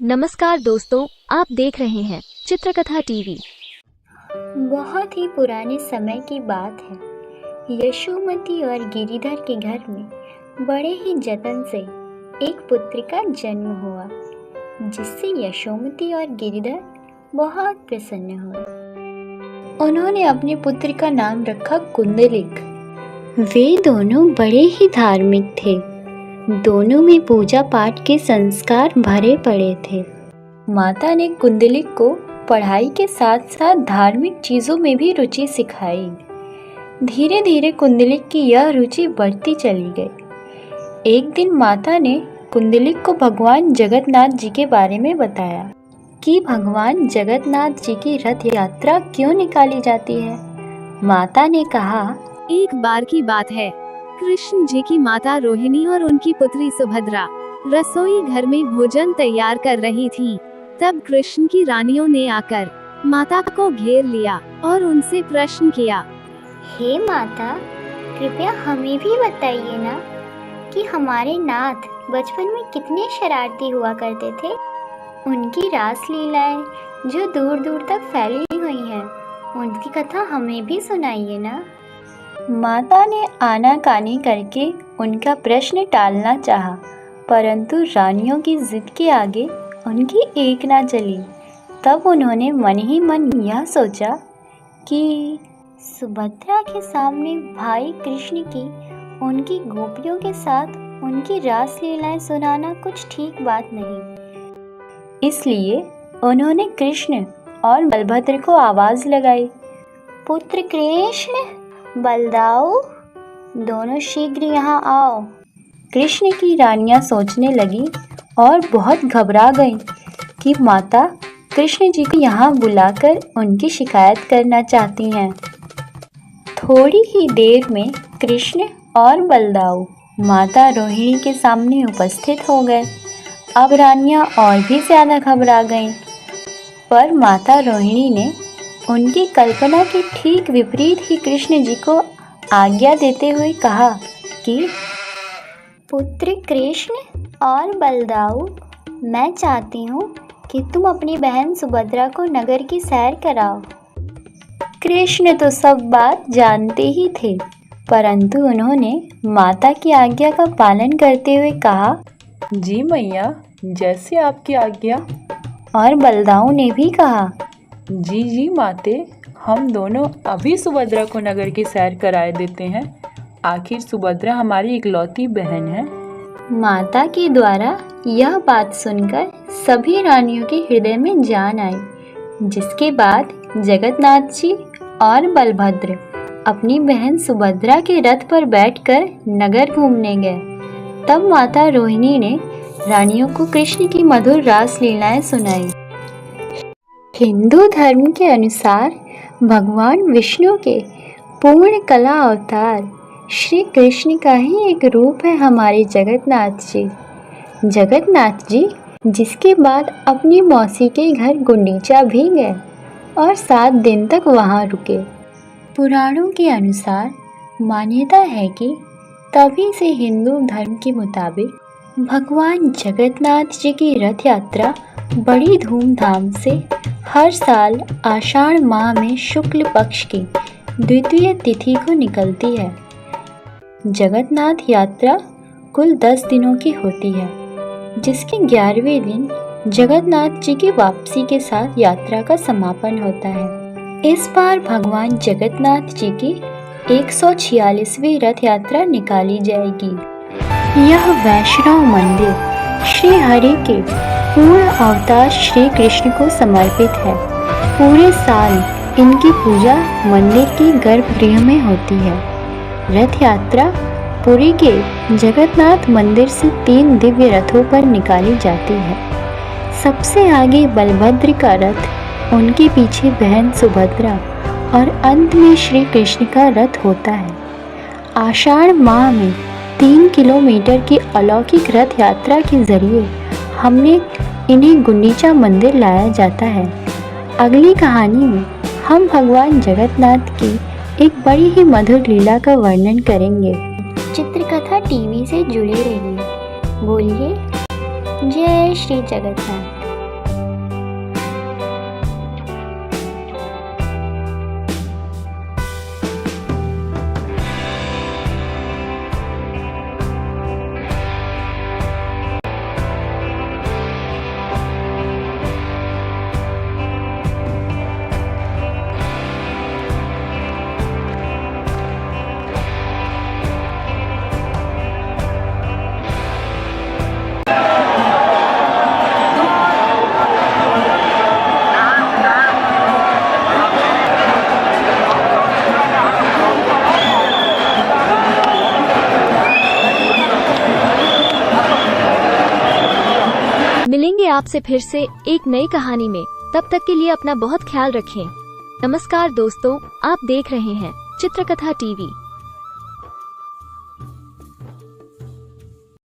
नमस्कार दोस्तों, आप देख रहे हैं चित्रकथा टीवी। बहुत ही पुराने समय की बात है। यशोमती और गिरिधर के घर में बड़े ही जतन से एक पुत्र का जन्म हुआ, जिससे यशोमती और गिरिधर बहुत प्रसन्न हुए। उन्होंने अपने पुत्र का नाम रखा कुंडलिक। वे दोनों बड़े ही धार्मिक थे। दोनों में पूजा पाठ के संस्कार भरे पड़े थे। माता ने कुंडलिक को पढ़ाई के साथ साथ धार्मिक चीज़ों में भी रुचि सिखाई। धीरे धीरे कुंडलिक की यह रुचि बढ़ती चली गई। एक दिन माता ने कुंडलिक को भगवान जगन्नाथ जी के बारे में बताया कि भगवान जगन्नाथ जी की रथ यात्रा क्यों निकाली जाती है। माता ने कहा, एक बार की बात है, कृष्ण जी की माता रोहिणी और उनकी पुत्री सुभद्रा रसोई घर में भोजन तैयार कर रही थी। तब कृष्ण की रानियों ने आकर माता को घेर लिया और उनसे प्रश्न किया, हे माता, कृपया हमें भी बताइए ना कि हमारे नाथ बचपन में कितने शरारती हुआ करते थे। उनकी रास लीलाएं जो दूर दूर तक फैली हुई हैं, उनकी कथा हमें भी सुनाइए ना। माता ने आनाकानी करके उनका प्रश्न टालना चाहा, परंतु रानियों की जिद के आगे उनकी एक ना चली। तब उन्होंने मन ही मन यह सोचा कि सुभद्रा के सामने भाई कृष्ण की उनकी गोपियों के साथ उनकी रास लीलाएं सुनाना कुछ ठीक बात नहीं। इसलिए उन्होंने कृष्ण और बलभद्र को आवाज़ लगाई, पुत्र कृष्ण, बलदाऊ, दोनों शीघ्र यहाँ आओ। कृष्ण की रानियां सोचने लगी और बहुत घबरा गईं कि माता कृष्ण जी को यहाँ बुलाकर उनकी शिकायत करना चाहती हैं। थोड़ी ही देर में कृष्ण और बलदाऊ माता रोहिणी के सामने उपस्थित हो गए। अब रानियां और भी ज़्यादा घबरा गईं, पर माता रोहिणी ने उनकी कल्पना के ठीक विपरीत ही कृष्ण जी को आज्ञा देते हुए कहा कि पुत्र कृष्ण और बलदाऊ, मैं चाहती हूँ कि तुम अपनी बहन सुभद्रा को नगर की सैर कराओ। कृष्ण तो सब बात जानते ही थे, परंतु उन्होंने माता की आज्ञा का पालन करते हुए कहा, जी मैया, जैसे आपकी आज्ञा। और बलदाऊ ने भी कहा, जी जी माते, हम दोनों अभी सुभद्रा को नगर की सैर कराए देते हैं। आखिर सुभद्रा हमारी इकलौती बहन है। माता के द्वारा यह बात सुनकर सभी रानियों के हृदय में जान आई, जिसके बाद जगन्नाथ जी और बलभद्र अपनी बहन सुभद्रा के रथ पर बैठकर नगर घूमने गए। तब माता रोहिणी ने रानियों को कृष्ण की मधुर रास लीलाएं सुनाई। हिंदू धर्म के अनुसार भगवान विष्णु के पूर्ण कला अवतार श्री कृष्ण का ही एक रूप है हमारे जगन्नाथ जी। जगन्नाथ जी जिसके बाद अपनी मौसी के घर गुंडीचा भी गए और 7 दिन तक वहां रुके। पुराणों के अनुसार मान्यता है कि तभी से हिंदू धर्म के मुताबिक भगवान जगन्नाथ जी की रथ यात्रा बड़ी धूमधाम से हर साल आषाढ़ माह में शुक्ल पक्ष की द्वितीय तिथि को निकलती है। जगन्नाथ यात्रा कुल 10 दिनों की होती है, जिसके 11वें दिन जगन्नाथ जी की वापसी के साथ यात्रा का समापन होता है। इस बार भगवान जगन्नाथ जी की 146वीं रथ यात्रा निकाली जाएगी। यह वैष्णव मंदिर श्री हरि के पूर्ण अवतार श्री कृष्ण को समर्पित है। पूरे साल इनकी पूजा मंदिर की गर्भगृह में होती है। रथ यात्रा पुरी के जगन्नाथ मंदिर से 3 दिव्य रथों पर निकाली जाती है। सबसे आगे बलभद्र का रथ, उनके पीछे बहन सुभद्रा और अंत में श्री कृष्ण का रथ होता है। आषाढ़ माह में 3 किलोमीटर की अलौकिक रथ यात्रा के जरिए हमने इन्हें गुंडीचा मंदिर लाया जाता है। अगली कहानी में हम भगवान जगन्नाथ की एक बड़ी ही मधुर लीला का वर्णन करेंगे। चित्रकथा टीवी से जुड़े रहिए। बोलिए जय श्री जगन्नाथ। मिलेंगे आपसे फिर से एक नई कहानी में। तब तक के लिए अपना बहुत ख्याल रखें। नमस्कार दोस्तों, आप देख रहे हैं चित्रकथा टीवी।